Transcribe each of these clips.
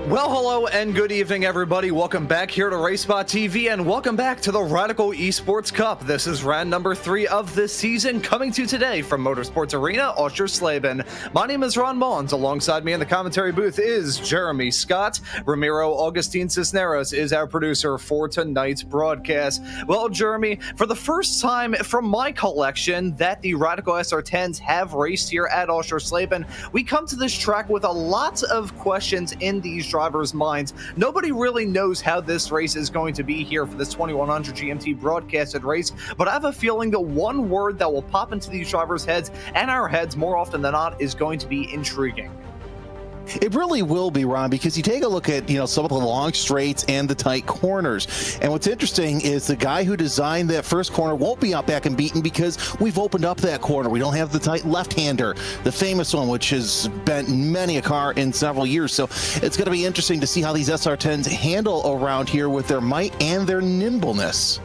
Well, hello and good evening, everybody. Welcome back here to Racebot TV, and welcome back to the Radical Esports Cup. This is round number 3 of this season, coming to you today from Motorsports Arena, Oschersleben. My name is Ron Mullins. Alongside me in the commentary booth is Jeremy Scott. Ramiro Augustine Cisneros is our producer for tonight's broadcast. Well, Jeremy, for the first time from my collection that the Radical SR10s have raced here at Oschersleben, we come to this track with a lot of questions in these drivers' minds. Nobody really knows how this race is going to be here for this 2100 GMT broadcasted race, but I have a feeling that one word that will pop into these drivers' heads and our heads more often than not is going to be intriguing. It really will be, Ron, because you take a look at, some of the long straights and the tight corners. And what's interesting is the guy who designed that first corner won't be out back and beaten because we've opened up that corner. We don't have the tight left-hander, the famous one, which has bent many a car in several years. So it's going to be interesting to see how these SR10s handle around here with their might and their nimbleness.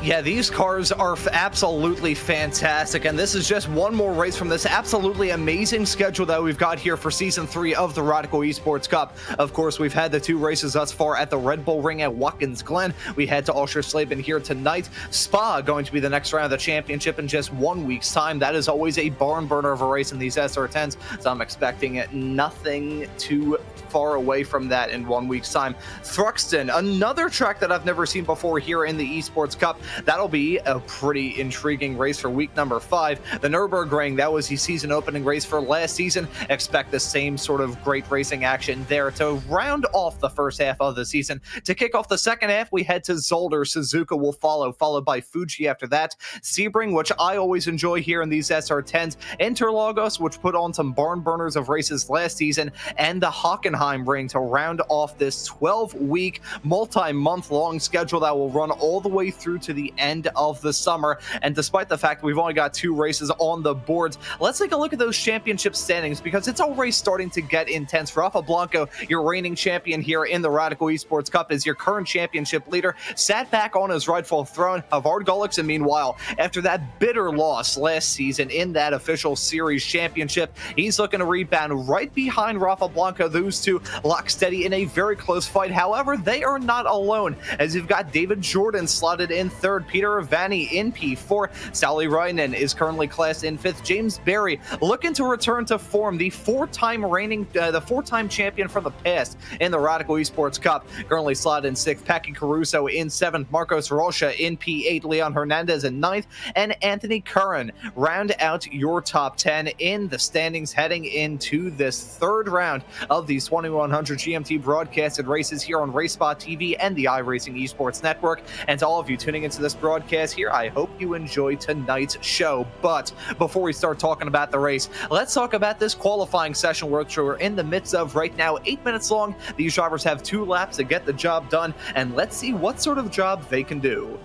Yeah, these cars are absolutely fantastic, and this is just one more race from this absolutely amazing schedule that we've got here for Season 3 of the Radical Esports Cup. Of course, we've had the 2 races thus far at the Red Bull Ring at Watkins Glen. We head to Oschersleben here tonight. Spa going to be the next round of the championship in just 1 week's time. That is always a barn burner of a race in these SR10s, so I'm expecting nothing too far away from that in 1 week's time. Thruxton, another track that I've never seen before here in the Esports Cup. That'll be a pretty intriguing race for week number 5. The Nürburgring, that was the season opening race for last season. Expect the same sort of great racing action there to round off the first half of the season. To kick off the second half, we head to Zolder. Suzuka will follow, followed by Fuji after that. Sebring, which I always enjoy here in these SR10s. Interlagos, which put on some barn burners of races last season. And the Hockenheim Ring to round off this 12-week, multi-month-long schedule that will run all the way through to the end of the summer. And despite the fact we've only got 2 races on the boards, let's take a look at those championship standings because it's already starting to get intense. Rafa Blanco, your reigning champion here in the Radical Esports Cup, is your current championship leader, sat back on his rightful throne. Havard Gullikson, meanwhile, after that bitter loss last season in that official series championship, he's looking to rebound right behind Rafa Blanco. Those two lock steady in a very close fight. However, they are not alone, as you've got David Jordan slotted in 3rd, Peter Vanni in P4. Sally Reinen is currently classed in 5th. James Berry looking to return to form, the 4-time champion from the past in the Radical Esports Cup, currently slotted in 6th. Paki Caruso in 7th. Marcos Rocha in P8. Leon Hernandez in 9th. And Anthony Curran round out your top 10 in the standings heading into this 3rd round of these 2100 GMT broadcasted races here on Racebot TV and the iRacing Esports Network. And to all of you tuning into this broadcast here, I hope you enjoy tonight's show. But before we start talking about the race, let's talk about this qualifying session which we're in the midst of right now. 8 minutes long. These drivers have 2 laps to get the job done, and let's see what sort of job they can do.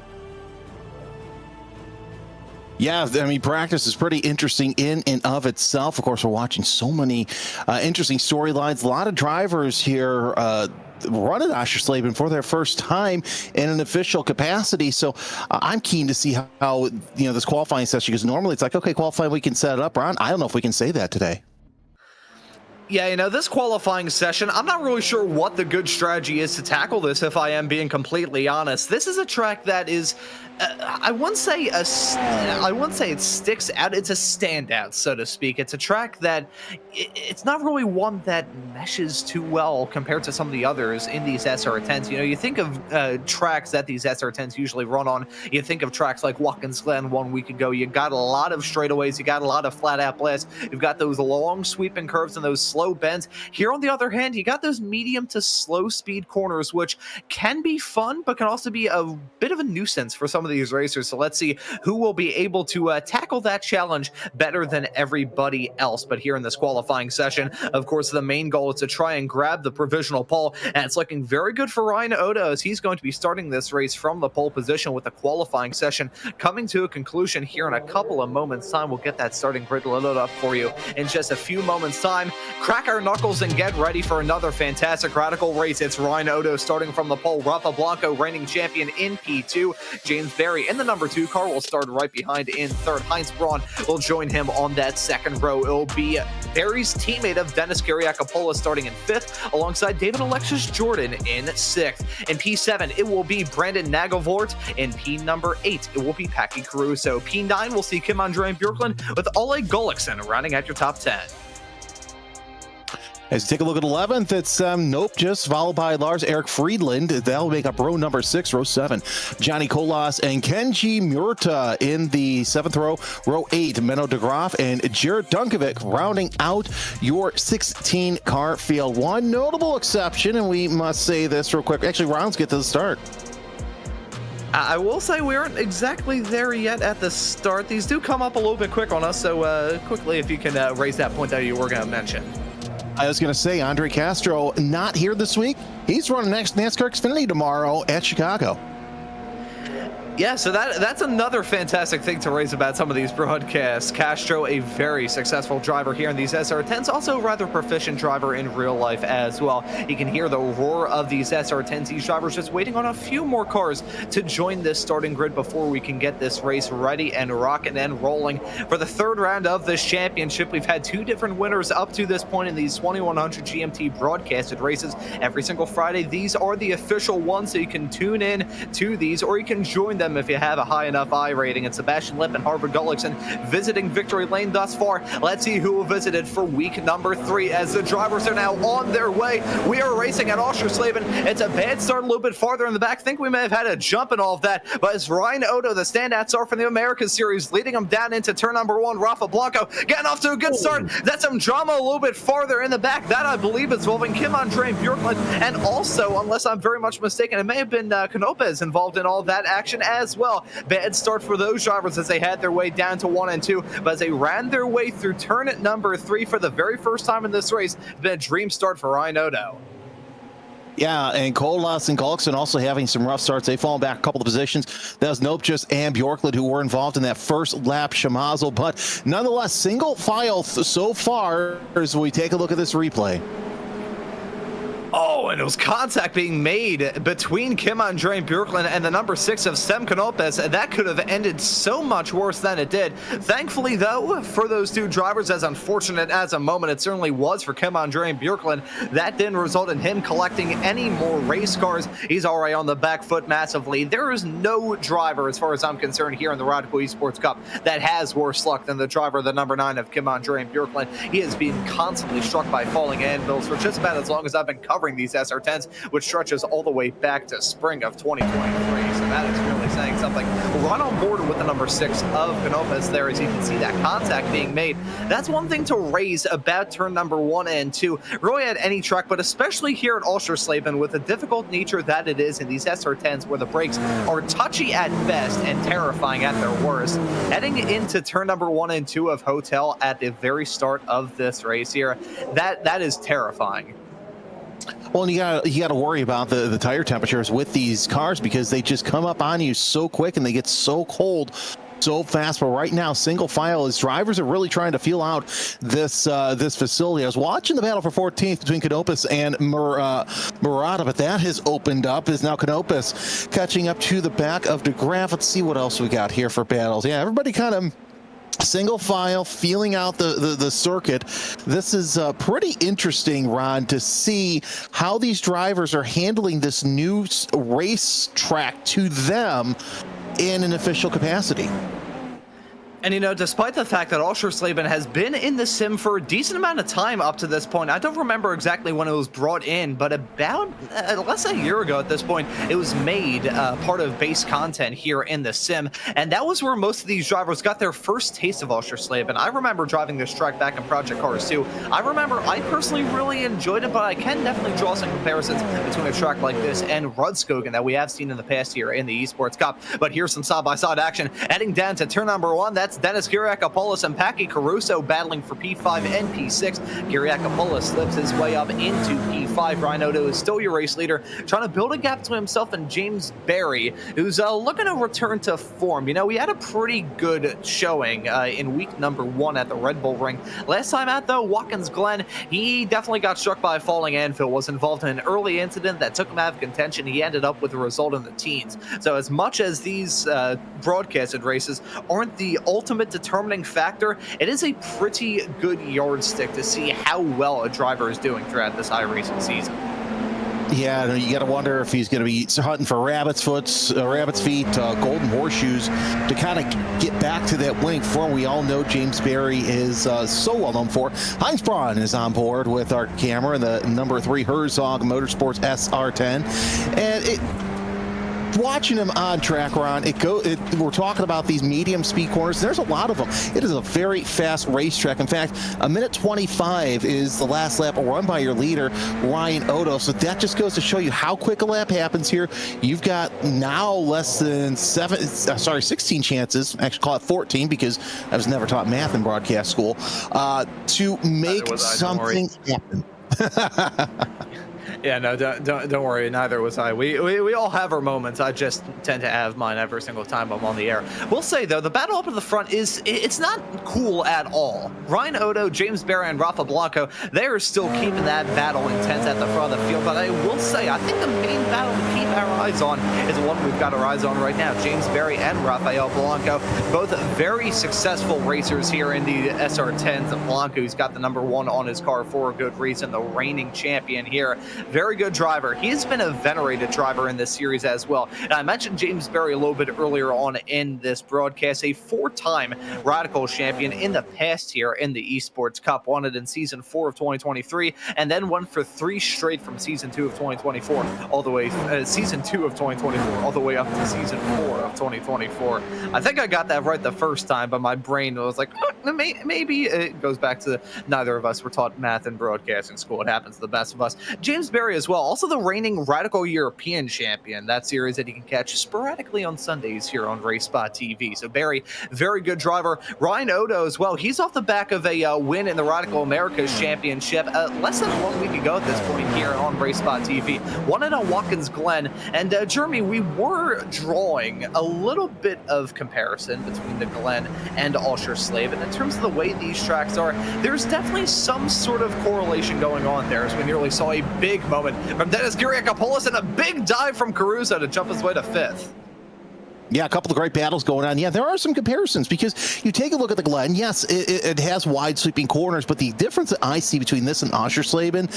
Yeah, I mean, practice is pretty interesting in and of itself. Of course, we're watching so many interesting storylines. A lot of drivers here running Oschersleben for their first time in an official capacity. So I'm keen to see how this qualifying session, because normally it's like, okay, qualifying, we can set it up. Ron, I don't know if we can say that today. Yeah, this qualifying session, I'm not really sure what the good strategy is to tackle this, if I am being completely honest. This is a track that is, I wouldn't say it sticks out. It's a standout, so to speak. It's a track that it's not really one that meshes too well compared to some of the others in these SR10s. You think of tracks that these SR10s usually run on. You think of tracks like Watkins Glen 1 week ago. You got a lot of straightaways. You got a lot of flat-out blasts. You've got those long sweeping curves and those slow bends. Here, on the other hand, you got those medium to slow speed corners, which can be fun, but can also be a bit of a nuisance for some of these racers. So let's see who will be able to tackle that challenge better than everybody else. But here in this qualifying session, of course, the main goal is to try and grab the provisional pole, and it's looking very good for Ryan Oda, as he's going to be starting this race from the pole position, with the qualifying session coming to a conclusion here in a couple of moments' time. We'll get that starting grid loaded up for you in just a few moments' time. Crack our knuckles and get ready for another fantastic Radical race. It's Ryan Odo starting from the pole. Rafa Blanco, reigning champion in P2. James Barry in the number 2 car will start right behind in third. Heinz Braun will join him on that second row. It'll be Barry's teammate of Dennis Garriacopola starting in 5th, alongside David Alexis Jordan in 6th. In P7, it will be Brandon Nagelvort. In P number 8, it will be Packy Caruso. P9 will see Kim Andre Bjorklund with Oleg Gullikson rounding out your top 10. As you take a look at 11th, it's Nope Just, followed by Lars Eric Friedland. That'll make up row number 6, row 7. Johnny Kolas and Kenji Murta in the 7th row. Row 8, Menno de Graaf and Jared Dunkovic rounding out your 16-car field. One notable exception, and we must say this real quick. Actually, rounds get to the start. I will say we aren't exactly there yet at the start. These do come up a little bit quick on us, so quickly, if you can raise that point that you were going to mention. I was going to say, Andre Castro not here this week. He's running next NASCAR Xfinity tomorrow at Chicago. Yeah, so that's another fantastic thing to raise about some of these broadcasts. Castro, a very successful driver here in these SR10s, also a rather proficient driver in real life as well. You can hear the roar of these SR10s. These drivers just waiting on a few more cars to join this starting grid before we can get this race ready and rocking and rolling. For the third round of this championship, we've had 2 different winners up to this point in these 2100 GMT broadcasted races every single Friday. These are the official ones, so you can tune in to these, or you can join them if you have a high enough rating. And Sebastian Lipp and Harvard Gullikson visiting victory lane thus far. Let's see who visited for week number 3 as the drivers are now on their way. We are racing at Oschersleben. It's a bad start a little bit farther in the back. Think we may have had a jump and all of that, but it's Ryan Odo, the standout star from the American Series, leading him down into turn number 1. Rafa Blanco getting off to a good start. That's some drama a little bit farther in the back. That, I believe, is involving Kim Andre Bjorklund, and also, unless I'm very much mistaken, it may have been Canopez involved in all that action as well. Bad start for those drivers as they had their way down to 1 and 2, but as they ran their way through turn number 3 for the very first time in this race, it's been a dream start for Ryan Odo. Yeah, and Kolas and Gullikson also having some rough starts. They fall back a couple of positions. That was Nope Just and Bjorklund who were involved in that first lap Shamazel, but nonetheless, single file so far as we take a look at this replay. Oh, and it was contact being made between Kim Andre Bjorklund and the number 6 of Sem Canopes. That could have ended so much worse than it did. Thankfully, though, for those 2 drivers, as unfortunate as a moment it certainly was for Kim Andre Bjorklund, that didn't result in him collecting any more race cars. He's already on the back foot massively. There is no driver, as far as I'm concerned, here in the Radical Esports Cup that has worse luck than the driver, the number 9 of Kim Andre Bjorklund. He has been constantly struck by falling anvils for just about as long as I've been covering these SR10s, which stretches all the way back to spring of 2023. So that is really saying something. We'll run on board with the number 6 of Canopes there, as you can see that contact being made. That's one thing to raise about turn number 1 and 2. Really at any track, but especially here at Oschersleben, with the difficult nature that it is in these SR10s where the brakes are touchy at best and terrifying at their worst. Heading into turn number 1 and 2 of Hotel at the very start of this race here, that is terrifying. Well, and you got to worry about the tire temperatures with these cars because they just come up on you so quick and they get so cold so fast. But right now, single file as drivers are really trying to feel out this facility. I was watching the battle for 14th between Canopes and Murata, but that has opened up. Is now Canopes catching up to the back of de Graaf. Let's see what else we got here for battles. Yeah, everybody kind of single file, feeling out the circuit. This is pretty interesting, Ron, to see how these drivers are handling this new race track to them in an official capacity. And, you know, despite the fact that Oschersleben has been in the sim for a decent amount of time up to this point, I don't remember exactly when it was brought in, but about less than a year ago at this point, it was made part of base content here in the sim. And that was where most of these drivers got their first taste of Oschersleben. I remember driving this track back in Project Cars 2. I remember I personally really enjoyed it, but I can definitely draw some comparisons between a track like this and Rudskogen that we have seen in the past here in the Esports Cup. But here's some side-by-side action. Heading down to turn number 1, that's That's Dennis Kyriakopoulos and Paki Caruso battling for P5 and P6. Kyriakopoulos slips his way up into P5. Ryan Odo is still your race leader, trying to build a gap to himself and James Berry, who's looking to return to form. You know, he had a pretty good showing in week number 1 at the Red Bull Ring. Last time out, though, Watkins Glen, he definitely got struck by a falling anvil, was involved in an early incident that took him out of contention. He ended up with a result in the teens. So as much as these broadcasted races aren't the ultimate determining factor, it is a pretty good yardstick to see how well a driver is doing throughout this iRacing season. Yeah, you got to wonder if he's going to be hunting for rabbit's feet, golden horseshoes to kind of get back to that winning form we all know James Berry is so well known for. Heinz Braun is on board with our camera, the number 3 Herzog Motorsports SR10, and watching him on track, Ron, we're talking about these medium speed corners. There's a lot of them. It is a very fast racetrack. In fact, a minute 25 is the last lap run by your leader, Ryan Odo. So that just goes to show you how quick a lap happens here. You've got now less than 16 chances, actually call it 14 because I was never taught math in broadcast school, to make something happen. Yeah, no, don't worry. Neither was I. We all have our moments. I just tend to have mine every single time I'm on the air. We'll say, though, the battle up at the front it's not cool at all. Ryan Odo, James Berry, and Rafa Blanco, they are still keeping that battle intense at the front of the field. But I will say, I think the main battle to keep our eyes on is the one we've got our eyes on right now. James Berry and Rafael Blanco, both very successful racers here in the SR10s. Blanco, who's got the number 1 on his car for a good reason, the reigning champion here. Very good driver. He's been a venerated driver in this series as well. And I mentioned James Berry a little bit earlier on in this broadcast, a 4-time Radical champion in the past here in the Esports Cup. Won it in Season 4 of 2023, and then won for 3 straight from Season 2 of 2024, all the way, Season 2 of 2024, all the way up to Season 4 of 2024. I think I got that right the first time, but my brain was like, oh, maybe it goes back to neither of us were taught math in broadcasting school. It happens to the best of us. James Berry as well, also the reigning Radical European champion, that series that you can catch sporadically on Sundays here on Race Spot TV. So Berry, very good driver. Ryan Odo as well, he's off the back of a win in the Radical Americas Championship less than 1 week ago at this point here on Race Spot TV. Won it on Watkins Glen, and Jeremy, we were drawing a little bit of comparison between the Glen and Oschersleben. In terms of the way these tracks are, there's definitely some sort of correlation going on there, as we nearly saw a big moment from Dennis Kyriakopoulos and a big dive from Caruso to jump his way to 5th. Yeah, a couple of great battles going on. Yeah, there are some comparisons because you take a look at the Glen. Yes, it has wide sweeping corners, but the difference that I see between this and Oschersleben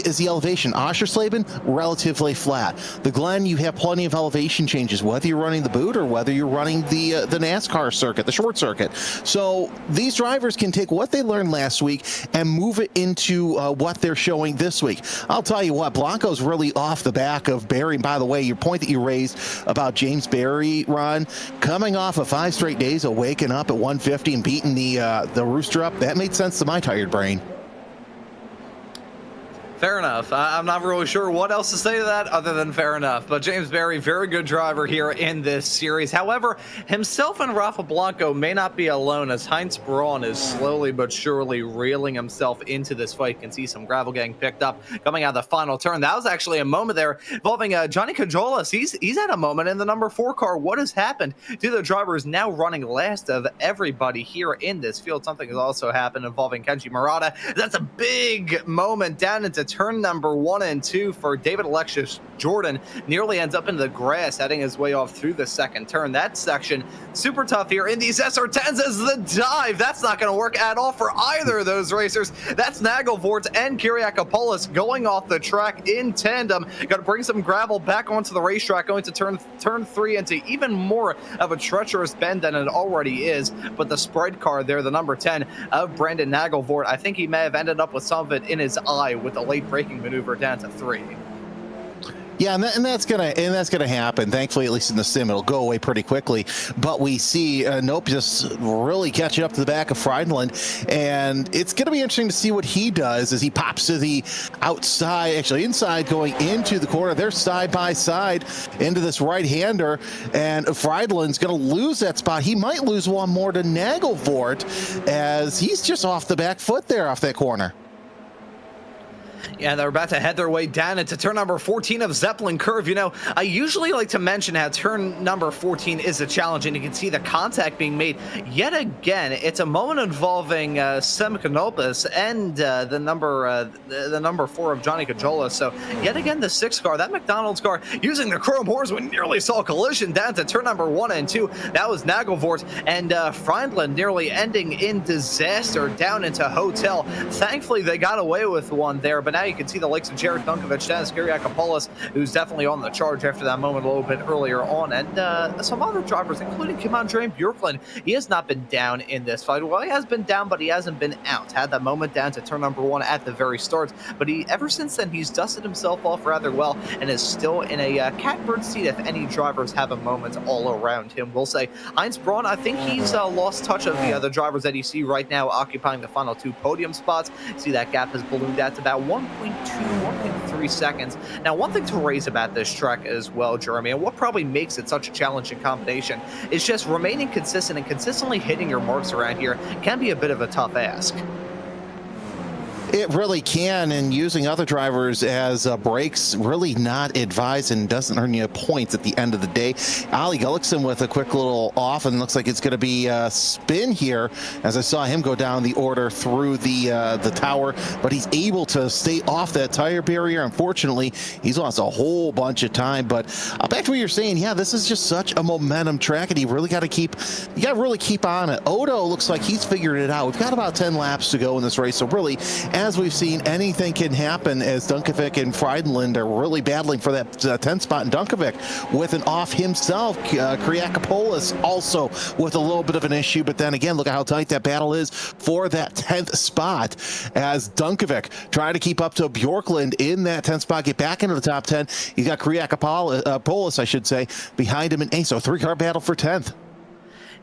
is the elevation. Oschersleben, relatively flat. The Glen, you have plenty of elevation changes, whether you're running the boot or whether you're running the NASCAR circuit, the short circuit. So these drivers can take what they learned last week and move it into what they're showing this week. I'll tell you what, Blanco's really off the back of Berry. And by the way, your point that you raised about James Berry, Ron, coming off of 5 straight days of waking up at 150 and beating the rooster up, that made sense to my tired brain. Fair enough. I'm not really sure what else to say to that other than fair enough. But James Berry, very good driver here in this series. However, himself and Rafa Blanco may not be alone, as Heinz Braun is slowly but surely reeling himself into this fight. You can see some gravel getting picked up coming out of the final turn. That was actually a moment there involving Johnny Cajolas. He's had a moment in the number 4 car. What has happened to the drivers now running last of everybody here in this field? Something has also happened involving Kenji Murata. That's a big moment down into turn number 1 and 2 for David Alexis Jordan. Nearly ends up into the grass, heading his way off through the second turn. That section, super tough here in these SR10s as the dive. That's not going to work at all for either of those racers. That's Nagelvoort and Kyriakopoulos going off the track in tandem. Got to bring some gravel back onto the racetrack, going to turn 3 into even more of a treacherous bend than it already is. But the spread car there, the number 10 of Brandon Nagelvoort, I think he may have ended up with some of it in his eye with the late braking maneuver down to 3. Yeah, and that's gonna happen. Thankfully, at least in the sim, it'll go away pretty quickly. But we see Nope just really catching up to the back of Friedland, and it's gonna be interesting to see what he does as he pops to the outside, actually inside, going into the corner. They're side by side into this right-hander, and Friedland's gonna lose that spot. He might lose one more to Nagelvort as he's just off the back foot there off that corner. Yeah, they're about to head their way down into turn number 14 of Zeppelin Curve. You know, I usually like to mention how turn number 14 is a challenge, and you can see the contact being made. Yet again, it's a moment involving Semikonopoulos and the number 4 of Johnny Cajola. So yet again, the 6 car, that McDonald's car, using the chrome horse, we nearly saw a collision down to turn number 1 and 2. That was Nagelvort, and Friedland nearly ending in disaster down into Hotel. Thankfully, they got away with one there, but now you can see the likes of Jared Dunkovic, Dennis Kyriakopoulos, who's definitely on the charge after that moment a little bit earlier on, and some other drivers, including Kim-Andre Bjorklund. He has not been down in this fight. Well, he has been down, but he hasn't been out. Had that moment down to turn number 1 at the very start, but ever since then, he's dusted himself off rather well and is still in a catbird seat if any drivers have a moment all around him. We'll say Heinz Braun, I think he's lost touch of the other drivers that you see right now occupying the final 2 podium spots. See that gap has ballooned out to about 1.3 seconds. Now, one thing to raise about this track as well, Jeremy, and what probably makes it such a challenging combination is just remaining consistent, and consistently hitting your marks around here can be a bit of a tough ask. It really can, and using other drivers as brakes really not advised and doesn't earn you points at the end of the day. Ali Gullickson with a quick little off, and looks like it's going to be a spin here as I saw him go down the order through the tower, but he's able to stay off that tire barrier. Unfortunately, he's lost a whole bunch of time, but back to what you're saying, yeah, this is just such a momentum track, and you really got to really keep on it. Odo looks like he's figured it out. We've got about 10 laps to go in this race, so really, as we've seen, anything can happen as Dunkovic and Friedland are really battling for that 10th spot, and Dunkovic with an off himself. Kyriakopoulos also with a little bit of an issue, but then again, look at how tight that battle is for that 10th spot as Dunkovic trying to keep up to Bjorklund in that 10th spot, get back into the top 10. He's got Kyriakopoulos, I should say, behind him in 8th, so 3-car battle for 10th.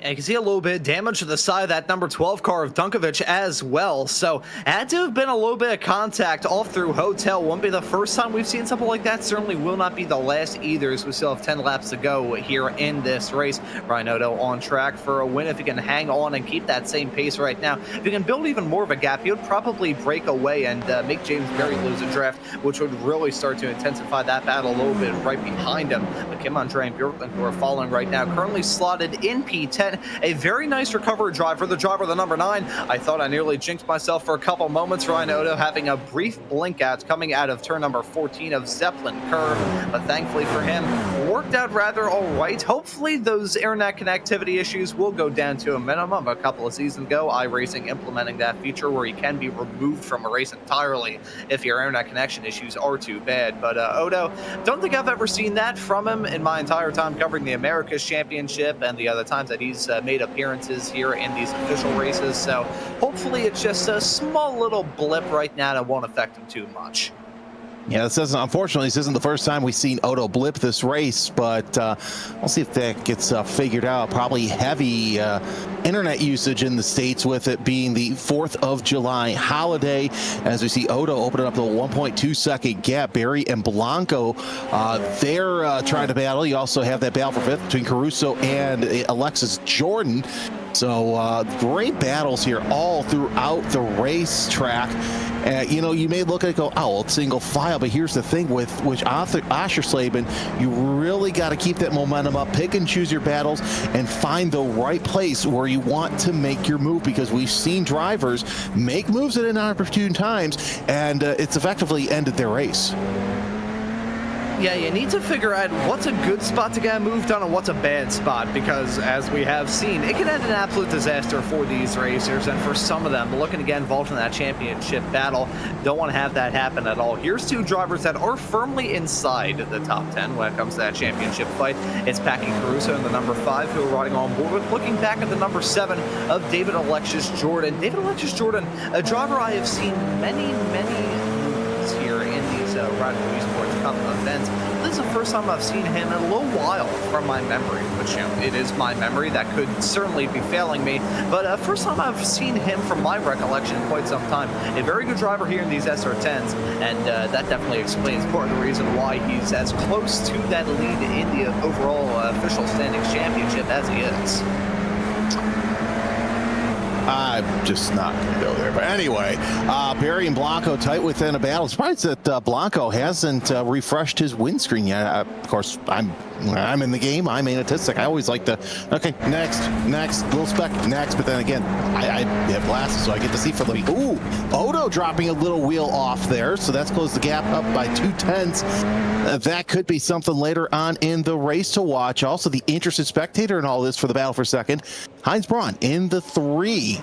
And you can see a little bit of damage to the side of that number 12 car of Dunkovic as well. So had to have been a little bit of contact all through Hotel. Won't be the first time we've seen something like that. Certainly will not be the last either, as we still have 10 laps to go here in this race. Ryan Odo on track for a win if he can hang on and keep that same pace right now. If he can build even more of a gap, he would probably break away and make James Berry lose a draft, which would really start to intensify that battle a little bit right behind him. But Kim-Andre and Bjorklund, who are following right now, currently slotted in P10. A very nice recovery drive for the driver, the number 9. I thought I nearly jinxed myself for a couple moments. Ryan Odo having a brief blink out coming out of turn number 14 of Zeppelin Curve, but thankfully for him, worked out rather all right. Hopefully those internet connectivity issues will go down to a minimum. A couple of seasons ago, iRacing implementing that feature where you can be removed from a race entirely if your internet connection issues are too bad. But Odo, don't think I've ever seen that from him in my entire time covering the Americas Championship and the other times that he's made appearances here in these official races. So hopefully it's just a small little blip right now that won't affect him too much. Yeah, unfortunately, this isn't the first time we've seen Odo blip this race, but we'll see if that gets figured out. Probably heavy internet usage in the States with it being the 4th of July holiday. As we see Odo opening up the 1.2-second gap. Barry and Blanco, they're trying to battle. You also have that battle for 5th between Caruso and Alexis Jordan. So great battles here all throughout the racetrack. You know, you may look at it and go, oh, it's single file, but here's the thing with Oschersleben, you really got to keep that momentum up, pick and choose your battles, and find the right place where you want to make your move, because we've seen drivers make moves at inopportune times, and it's effectively ended their race. Yeah, you need to figure out what's a good spot to get moved on and what's a bad spot, because as we have seen, it can end an absolute disaster for these racers, and for some of them looking to get involved in that championship battle, don't want to have that happen at all. Here's 2 drivers that are firmly inside the top 10 when it comes to that championship fight. It's Packy Caruso and the number 5 who are riding on board with. Looking back at the number 7 of David Alexis Jordan. David Alexis Jordan, a driver I have seen many moves here in these Radical Esports Cup event. This is the first time I've seen him in a little while from my memory, which, it is my memory. That could certainly be failing me. But first time I've seen him from my recollection in quite some time. A very good driver here in these SR10s, and that definitely explains part of the reason why he's as close to that lead in the overall official standings championship as he is. I'm just not going to go there. But anyway, Barry and Blanco tight within a battle. Surprised that Blanco hasn't refreshed his windscreen yet. Of course, when I'm in the game, I'm atistic. I always like to, okay, next, little speck, next. But then again, I have glasses, so I get to see for the, ooh, Odo dropping a little wheel off there. So that's closed the gap up by 2/10. That could be something later on in the race to watch. Also, the interested spectator in all this for the battle for second, Heinz Braun in the 3.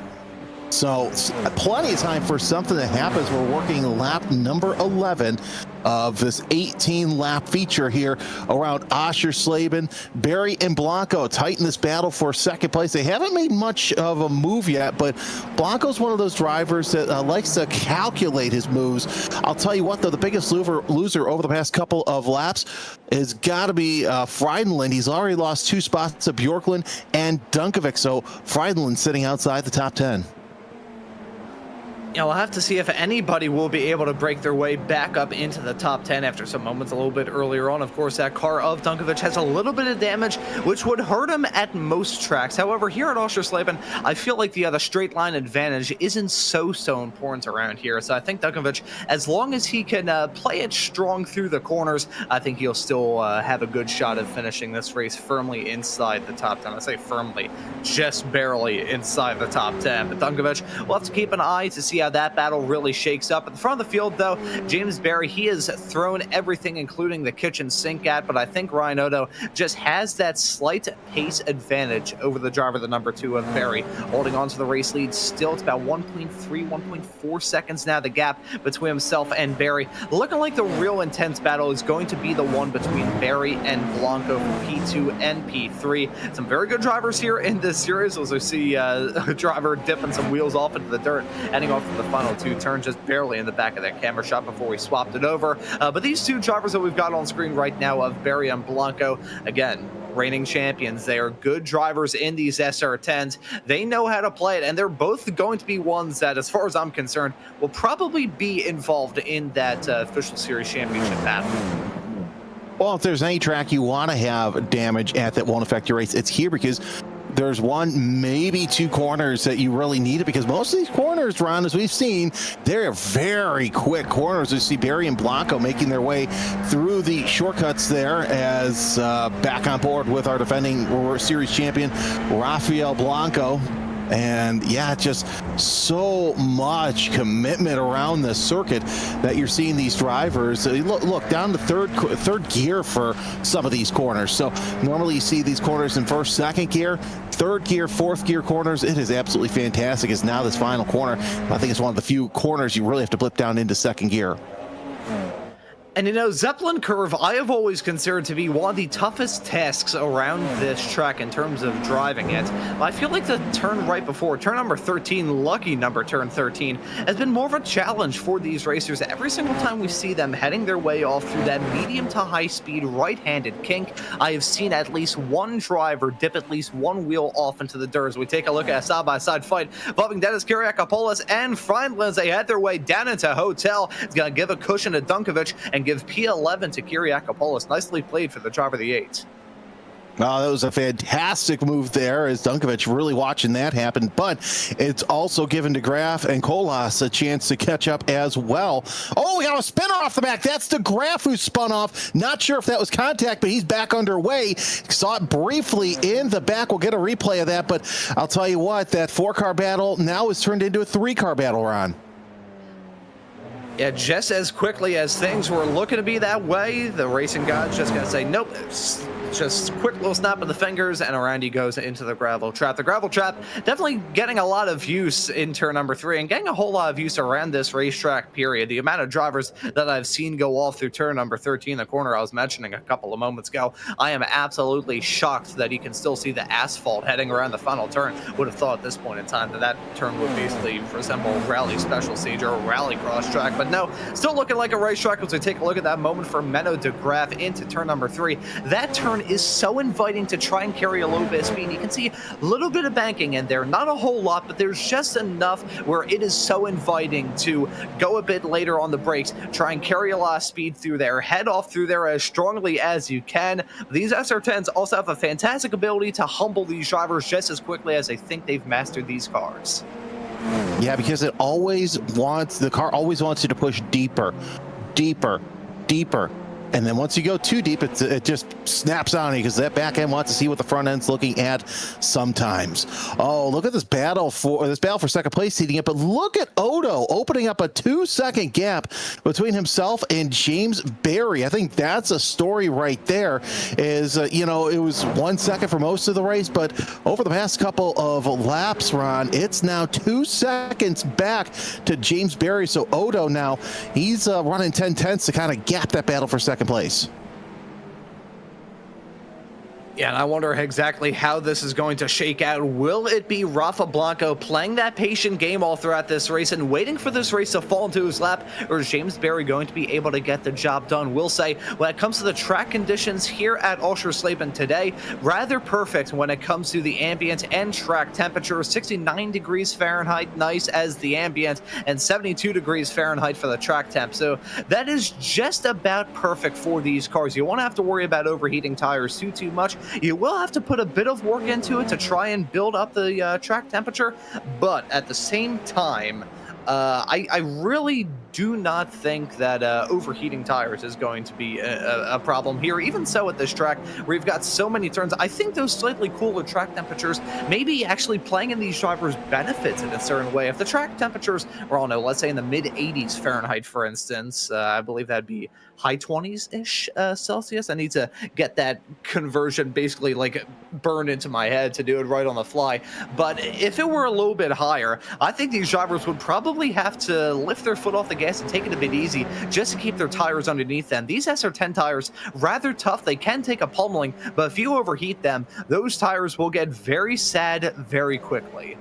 So plenty of time for something that happens. We're working lap number 11 of this 18-lap feature here around Oschersleben. Barry and Blanco tighten this battle for second place. They haven't made much of a move yet, but Blanco's one of those drivers that likes to calculate his moves. I'll tell you what, though, the biggest loser over the past couple of laps has got to be Freidenland. He's already lost 2 spots to Bjorklund and Dunkovic, so Freidenland sitting outside the top 10. We'll have to see if anybody will be able to break their way back up into the top 10 after some moments a little bit earlier on. Of course, that car of Dunkovic has a little bit of damage, which would hurt him at most tracks. However, here at Oschersleben, I feel like the straight line advantage isn't so important around here. So I think Dunkovic, as long as he can play it strong through the corners, I think he'll still have a good shot at finishing this race firmly inside the top 10. I say firmly, just barely inside the top 10. But Dunkovic, we'll have to keep an eye to see how that battle really shakes up. At the front of the field, though, James Barry, he has thrown everything, including the kitchen sink at, but I think Ryan Odo just has that slight pace advantage over the driver, the number 2 of Barry, holding on to the race lead still. It's about 1.3, 1.4 seconds now, the gap between himself and Barry. Looking like the real intense battle is going to be the one between Barry and Blanco for P2 and P3. Some very good drivers here in this series. As we see a driver dipping some wheels off into the dirt, heading off the final 2 turns, just barely in the back of that camera shot before we swapped it over. But these 2 drivers that we've got on screen right now of Barry and Blanco, again, reigning champions. They are good drivers in these SR10s. They know how to play it, and they're both going to be ones that, as far as I'm concerned, will probably be involved in that official series championship battle. Well, if there's any track you want to have damage at that won't affect your race, it's here, because there's 1, maybe 2 corners that you really need it, because most of these corners, Ron, as we've seen, they're very quick corners. We see Barry and Blanco making their way through the shortcuts there as back on board with our defending series champion, Rafael Blanco. And yeah, just so much commitment around the circuit that you're seeing these drivers. Look down to third gear for some of these corners. So normally you see these corners in first, second gear, third gear, fourth gear corners. It is absolutely fantastic. As now this final corner, I think it's one of the few corners you really have to blip down into second gear. And Zeppelin Curve, I have always considered to be one of the toughest tasks around this track in terms of driving it. I feel like the turn right before, turn number 13, lucky number turn 13, has been more of a challenge for these racers. Every single time we see them heading their way off through that medium to high speed right-handed kink, I have seen at least one driver dip at least one wheel off into the dirt. As we take a look at a side-by-side fight involving Dennis Kyriakopoulos and Freundland, they head their way down into Hotel. It's going to give a cushion to Dunkovic and give P11 to Kyriakopoulos. Nicely played for the driver of the 8. Oh, that was a fantastic move there, as Dunkovic really watching that happen, but it's also given de Graaf and Kolas a chance to catch up as well. Oh, we got a spinner off the back. That's de Graaf who spun off. Not sure if that was contact, but he's back underway. Saw it briefly in the back. We'll get a replay of that, but I'll tell you what, that 4-car battle now is turned into a 3-car battle, Ron. Yeah, just as quickly as things were looking to be that way, the racing gods just going to say, nope, just quick little snap of the fingers, and around he goes into the gravel trap. The gravel trap definitely getting a lot of use in turn number 3 and getting a whole lot of use around this racetrack period. The amount of drivers that I've seen go off through turn number 13, the corner I was mentioning a couple of moments ago, I am absolutely shocked that you can still see the asphalt heading around the final turn. Would have thought at this point in time that that turn would basically resemble a rally special stage or a rally cross track, but no, still looking like a racetrack as we take a look at that moment for Menno de Graaf into turn number 3. That turn is so inviting to try and carry a little bit of speed. You can see a little bit of banking in there, not a whole lot, but there's just enough where it is so inviting to go a bit later on the brakes, try and carry a lot of speed through there, head off through there as strongly as you can. These SR10s also have a fantastic ability to humble these drivers just as quickly as they think they've mastered these cars. Yeah, because the car always wants you to push deeper, deeper, deeper. And then once you go too deep, it just snaps on you because that back end wants to see what the front end's looking at sometimes. Oh, look at this battle for second place heating up. But look at Odo opening up a 2-second gap between himself and James Berry. I think that's a story right there. Is it was 1 second for most of the race, but over the past couple of laps, Ron, it's now 2 seconds back to James Berry. So Odo now he's running 10/10 to kind of gap that battle for second place. Yeah, and I wonder exactly how this is going to shake out. Will it be Rafa Blanco playing that patient game all throughout this race and waiting for this race to fall into his lap, or is James Berry going to be able to get the job done? We'll say when it comes to the track conditions here at Oschersleben today, rather perfect when it comes to the ambient and track temperature. 69 degrees Fahrenheit, nice as the ambient, and 72 degrees Fahrenheit for the track temp. So that is just about perfect for these cars. You won't have to worry about overheating tires too much. You will have to put a bit of work into it to try and build up the track temperature, but at the same time, I really do not think that overheating tires is going to be a problem here. Even so, at this track where you've got so many turns, I think those slightly cooler track temperatures may be actually playing in these drivers' benefits in a certain way. If the track temperatures are, I don't know, let's say in the mid-80s Fahrenheit, for instance, I believe that'd be high 20s-ish Celsius. I need to get that conversion basically like burned into my head to do it right on the fly. But if it were a little bit higher, I think these drivers would probably have to lift their foot off the gas and take it a bit easy just to keep their tires underneath them. These SR10 tires, rather tough. They can take a pummeling, but if you overheat them, those tires will get very sad very quickly.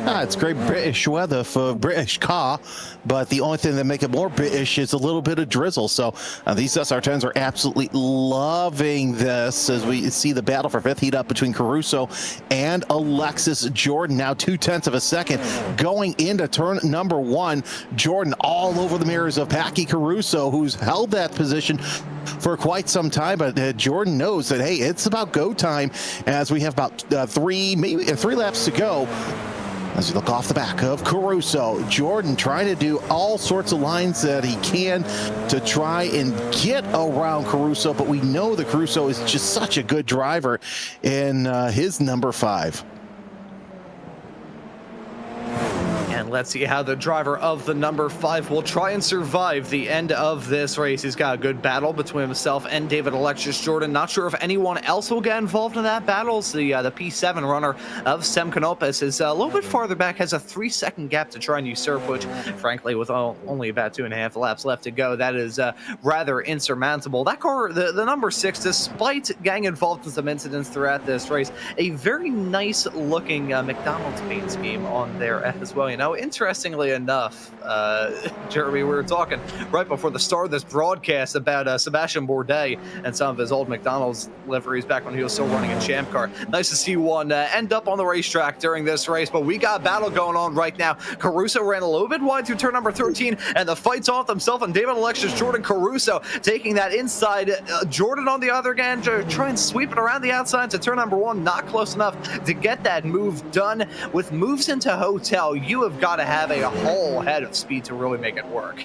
It's great British weather for a British car, but the only thing that make it more British is a little bit of drizzle. So these SR10s are absolutely loving this as we see the battle for fifth heat up between Caruso and Alexis Jordan. Now 0.2 of a second going into turn number 1. Jordan all over the mirrors of Packy Caruso, who's held that position for quite some time, but Jordan knows that, hey, it's about go time as we have about three laps to go. As we look off the back of Caruso, Jordan trying to do all sorts of lines that he can to try and get around Caruso, but we know that Caruso is just such a good driver in his number 5. And let's see how the driver of the number 5 will try and survive the end of this race. He's got a good battle between himself and David Alexis Jordan. Not sure if anyone else will get involved in that battle. So the P7 runner of Sem Canopus is a little bit farther back, has a 3-second gap to try and usurp, which frankly with only about 2.5 laps left to go, that is rather insurmountable. That car, the number 6, despite getting involved in some incidents throughout this race, a very nice looking McDonald's paint scheme on there as well. You know, interestingly enough, Jeremy, we were talking right before the start of this broadcast about Sebastian Bourdais and some of his old McDonald's liveries back when he was still running a champ car. Nice to see one end up on the racetrack during this race, but we got a battle going on right now. Caruso ran a little bit wide through turn number 13, and the fight's off himself and David Alexis Jordan. Caruso taking that inside. Jordan on the other hand, to try and sweep it around the outside to turn number 1. Not close enough to get that move done. With moves into hotel, you have got to have a whole head of speed to really make it work.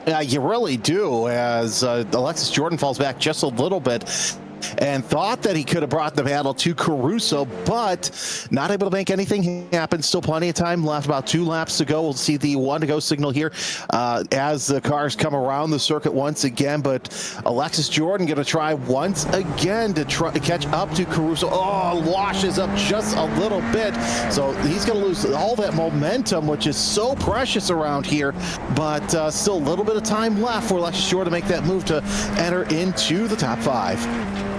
Yeah, you really do, as Alexis Jordan falls back just a little bit. and thought that he could have brought the battle to Caruso, but not able to make anything happen. Still plenty of time left, about 2 laps to go. We'll see the 1 to go signal here as the cars come around the circuit once again, but Alexis Jordan going to try once again to try to catch up to Caruso. Oh, washes up just a little bit, so he's going to lose all that momentum, which is so precious around here, but still a little bit of time left for Alexis Jordan to make that move to enter into the top 5.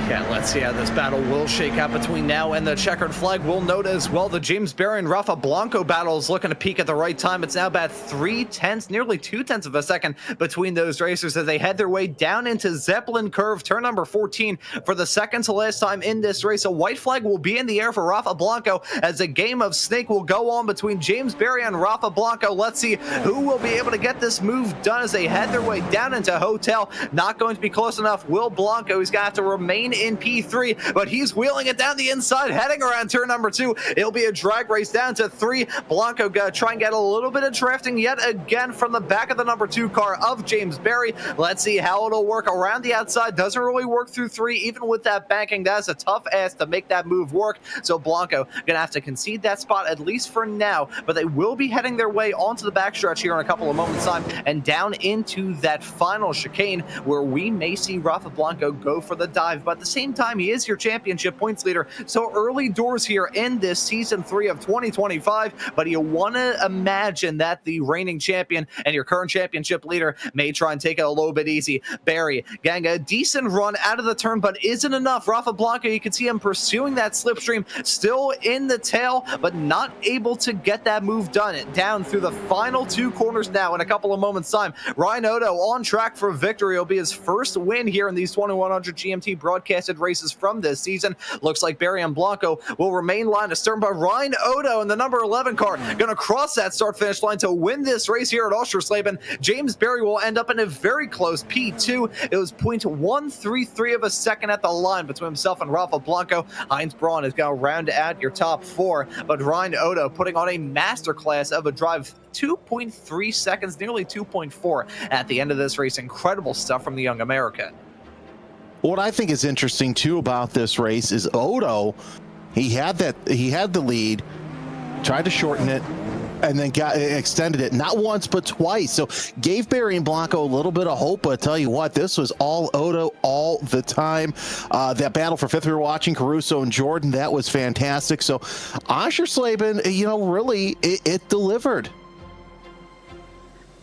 Yeah, let's see how this battle will shake out between now and the checkered flag. We'll note as well the James Berry and Rafa Blanco battle is looking to peak at the right time. It's now about 3/10, nearly 2/10 of a second between those racers as they head their way down into Zeppelin Curve, turn number 14. For the second to last time in this race, a white flag will be in the air for Rafa Blanco as a game of snake will go on between James Berry and Rafa Blanco. Let's see who will be able to get this move done as they head their way down into Hotel. Not going to be close enough. Will Blanco, he's going to have to remain in P3, but he's wheeling it down the inside, heading around turn number 2. It'll be a drag race down to 3. Blanco gonna try and get a little bit of drafting yet again from the back of the number 2 car of James Berry. Let's see how it'll work around the outside. Doesn't really work through 3, even with that banking. That's a tough ask to make that move work. So Blanco gonna have to concede that spot at least for now, but they will be heading their way onto the backstretch here in a couple of moments time and down into that final chicane where we may see Rafa Blanco go for the dive. But at the same time, he is your championship points leader, so early doors here in this season 3 of 2025, but you want to imagine that the reigning champion and your current championship leader may try and take it a little bit easy. Berry getting a decent run out of the turn, but isn't enough. Rafa Blanco, you can see him pursuing that slipstream, still in the tail, but not able to get that move done. Down through the final 2 corners now in a couple of moments time. Ryan Odo on track for victory. It'll be his first win here in these 2100 GMT broadcasted races from this season. Looks like Berry and Blanco will remain line astern, but Ryan Odo in the number 11 car going to cross that start-finish line to win this race here at Oschersleben. James Berry will end up in a very close P2. It was 0.133 of a second at the line between himself and Rafa Blanco. Heinz Braun is going to round out your top 4, but Ryan Odo putting on a masterclass of a drive, 2.3 seconds, nearly 2.4 at the end of this race. Incredible stuff from the young American. What I think is interesting too about this race is Odo, he had the lead, tried to shorten it, and then extended it not once but twice. So gave Berry and Blanco a little bit of hope, but I tell you what, this was all Odo all the time. That battle for 5th we were watching, Caruso and Jordan, that was fantastic. So Oschersleben, really it delivered.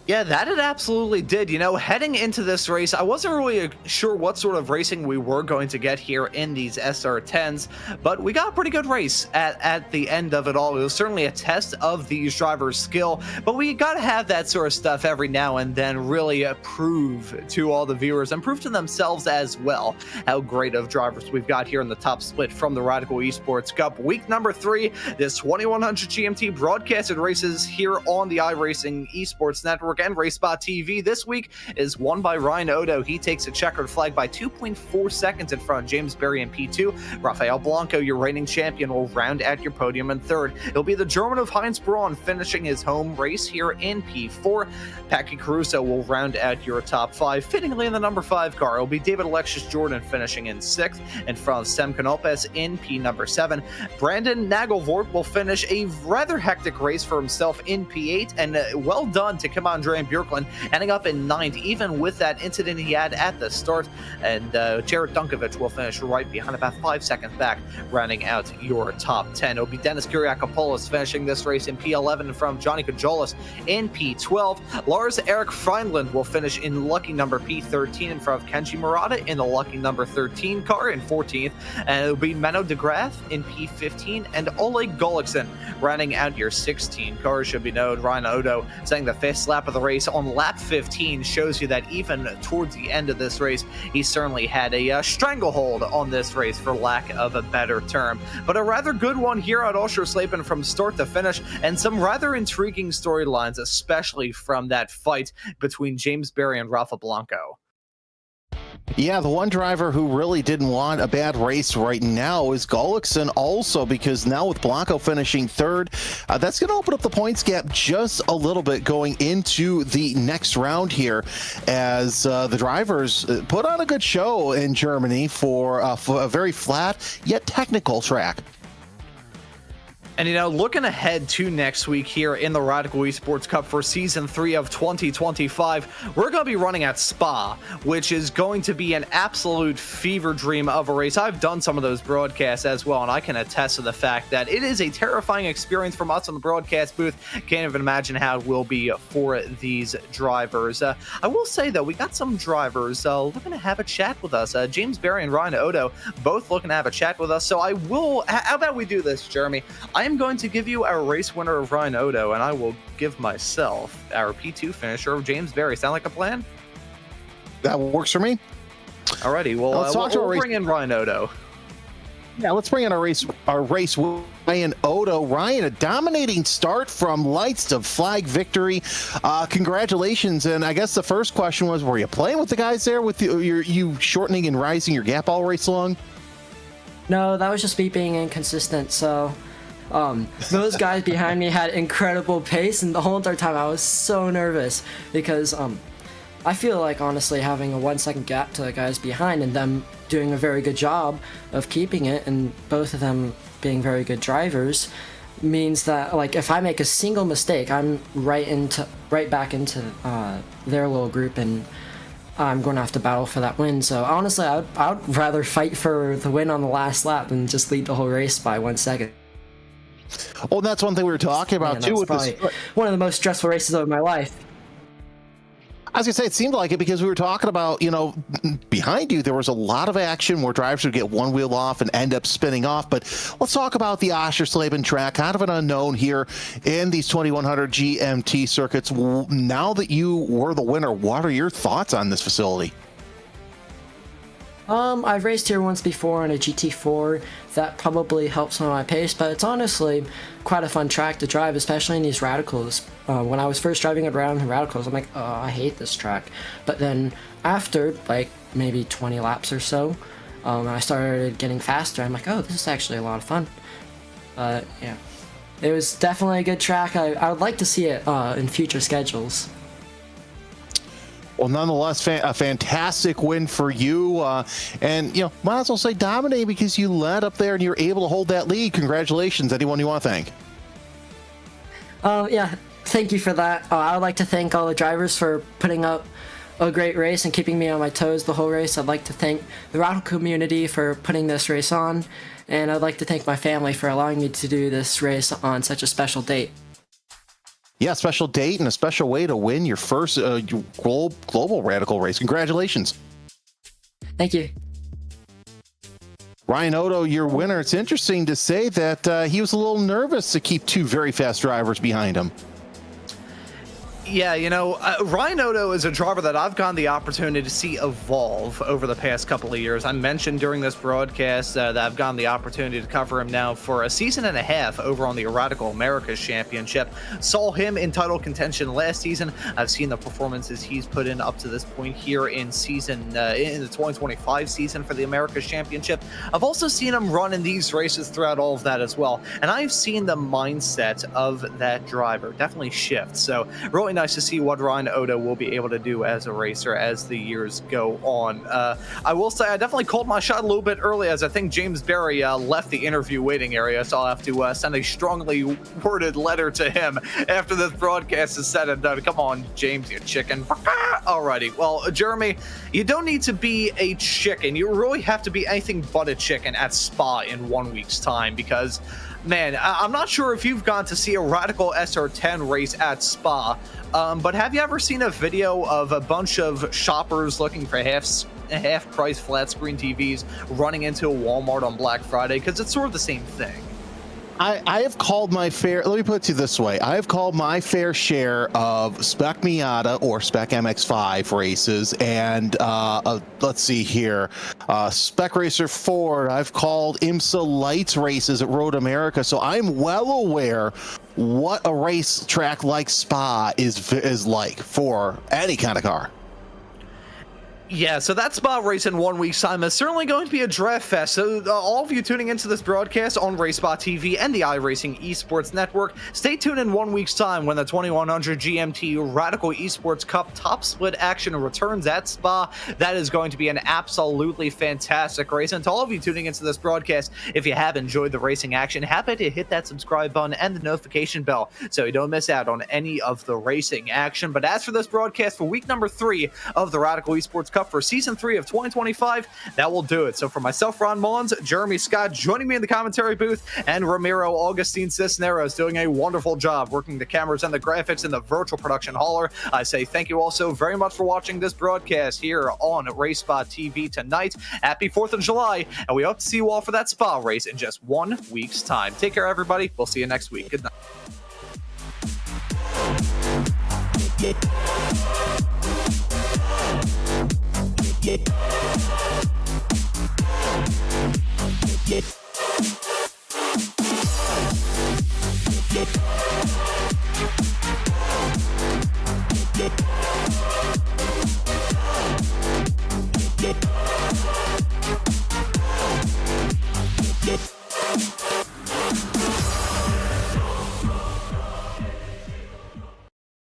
Yeah, that it absolutely did. Heading into this race, I wasn't really sure what sort of racing we were going to get here in these SR10s, but we got a pretty good race at the end of it all. It was certainly a test of these drivers' skill, but we got to have that sort of stuff every now and then, really prove to all the viewers and prove to themselves as well how great of drivers we've got here in the top split from the Radical Esports Cup. Week number 3, this 2100 GMT broadcasted races here on the iRacing Esports Network and RaceSpot TV. This week is won by Ryan Odo. He takes a checkered flag by 2.4 seconds in front of James Berry in P2. Rafael Blanco, your reigning champion, will round out your podium in 3rd. It'll be the German of Heinz Braun finishing his home race here in P4. Packy Caruso will round out your top 5. Fittingly in the number 5 car, it'll be David Alexis Jordan finishing in 6th in front of Sem Canopes in P number 7. Brandon Nagelvort will finish a rather hectic race for himself in P8, and well done to come on Andrean Björklund, ending up in 9th, even with that incident he had at the start. And Jared Dunkovic will finish right behind, about 5 seconds back, rounding out your top 10. It'll be Dennis Kyriakopoulos finishing this race in P11 from Johnny Kajolis in P12. Lars Erik Freindland will finish in lucky number P13 in front of Kenji Murata in the lucky number 13 car in 14th. And it'll be Menno de Graaf in P15 and Oleg Golikson rounding out your 16 car. Should be noted, Ryan Odo saying the 5th lap of the race on lap 15 shows you that even towards the end of this race, he certainly had a stranglehold on this race, for lack of a better term. But a rather good one here at Oschersleben from start to finish, and some rather intriguing storylines, especially from that fight between James Berry and Rafa Blanco. Yeah, the one driver who really didn't want a bad race right now is Gullickson also, because now with Blanco finishing third, that's going to open up the points gap just a little bit going into the next round here, as the drivers put on a good show in Germany for a very flat yet technical track. And, looking ahead to next week here in the Radical Esports Cup for Season 3 of 2025, we're going to be running at Spa, which is going to be an absolute fever dream of a race. I've done some of those broadcasts as well, and I can attest to the fact that it is a terrifying experience from us on the broadcast booth. Can't even imagine how it will be for these drivers. I will say, though, we got some drivers looking to have a chat with us. James Berry and Ryan Odo both looking to have a chat with us. So I will, how about we do this, Jeremy? I am going to give you our race winner of Ryan Odo, and I will give myself our P2 finisher of James Berry. Sound like a plan? That works for me. Alrighty, well, we'll bring in Ryan Odo. Yeah, let's bring in our race with Ryan Odo. Ryan, a dominating start from lights to flag victory. Congratulations. And I guess the first question was, were you playing with the guys there with you shortening and rising your gap all race long? No, that was just me being inconsistent. So those guys behind me had incredible pace, and the whole entire time I was so nervous because I feel like, honestly, having a 1 second gap to the guys behind and them doing a very good job of keeping it, and both of them being very good drivers, means that, like, if I make a single mistake, I'm right back into their little group, and I'm going to have to battle for that win. So honestly, I would rather fight for the win on the last lap than just lead the whole race by 1 second. Well, that's one thing we were talking about too. With this, one of the most stressful races of my life. I was gonna say, it seemed like it because we were talking about, behind you there was a lot of action where drivers would get one wheel off and end up spinning off. But let's talk about the Oschersleben track, kind of an unknown here in these 2100 GMT circuits. Now that you were the winner, what are your thoughts on this facility? I've raced here once before on a GT4. That probably helps on my pace, but it's honestly quite a fun track to drive, especially in these radicals. When I was first driving it around in radicals, I'm like, oh, I hate this track. But then after, like, maybe 20 laps or so, I started getting faster. I'm like, oh, this is actually a lot of fun. Yeah. It was definitely a good track. I would like to see it in future schedules. Well, nonetheless, a fantastic win for you. And, might as well say dominating because you led up there and you're able to hold that lead. Congratulations. Anyone you want to thank? Yeah, thank you for that. I would like to thank all the drivers for putting up a great race and keeping me on my toes the whole race. I'd like to thank the Radical community for putting this race on. And I'd like to thank my family for allowing me to do this race on such a special date. Yeah, special date and a special way to win your first global radical race. Congratulations. Thank you. Ryan Odo, your winner. It's interesting to say that he was a little nervous to keep two very fast drivers behind him. Yeah, Ryan Odo is a driver that I've gotten the opportunity to see evolve over the past couple of years. I mentioned during this broadcast that I've gotten the opportunity to cover him now for a season and a half over on the Radical Americas Championship. Saw him in title contention last season. I've seen the performances he's put in up to this point here in in the 2025 season for the Americas Championship. I've also seen him run in these races throughout all of that as well, and I've seen the mindset of that driver definitely shift. So really nice to see what Ryan Odo will be able to do as a racer as the years go on. I will say I definitely called my shot a little bit early, as I think James Berry left the interview waiting area, so I'll have to send a strongly worded letter to him after this broadcast is said and done. Come on, James, you chicken. Alrighty, well, Jeremy, you don't need to be a chicken. You really have to be anything but a chicken at Spa in 1 week's time, because man, I'm not sure if you've gone to see a Radical SR10 race at Spa, but have you ever seen a video of a bunch of shoppers looking for half-price flat-screen TVs running into a Walmart on Black Friday? Because it's sort of the same thing. I have called my fair, let me put it to you this way. I have called my fair share of Spec Miata or Spec MX-5 races, and let's see here, Spec Racer Ford. I've called IMSA Lights races at Road America, so I'm well aware what a race track like Spa is like for any kind of car. Yeah, so that Spa race in 1 week's time is certainly going to be a draft fest. So all of you tuning into this broadcast on RaceSpot TV and the iRacing Esports Network, stay tuned in 1 week's time when the 2100 GMT Radical Esports Cup top split action returns at Spa. That is going to be an absolutely fantastic race. And to all of you tuning into this broadcast, if you have enjoyed the racing action, happy to hit that subscribe button and the notification bell so you don't miss out on any of the racing action. But as for this broadcast for week number 3 of the Radical Esports Cup for season 3 of 2025, that will do it. So for myself, Ron Mullins, Jeremy Scott joining me in the commentary booth, and Ramiro Augustine Cisneros doing a wonderful job working the cameras and the graphics in the virtual production hauler, I say thank you also very much for watching this broadcast here on RaceSpot TV tonight. Happy 4th of July, and we hope to see you all for that Spa race in just 1 week's time. Take care, everybody. We'll see you next week. Good night.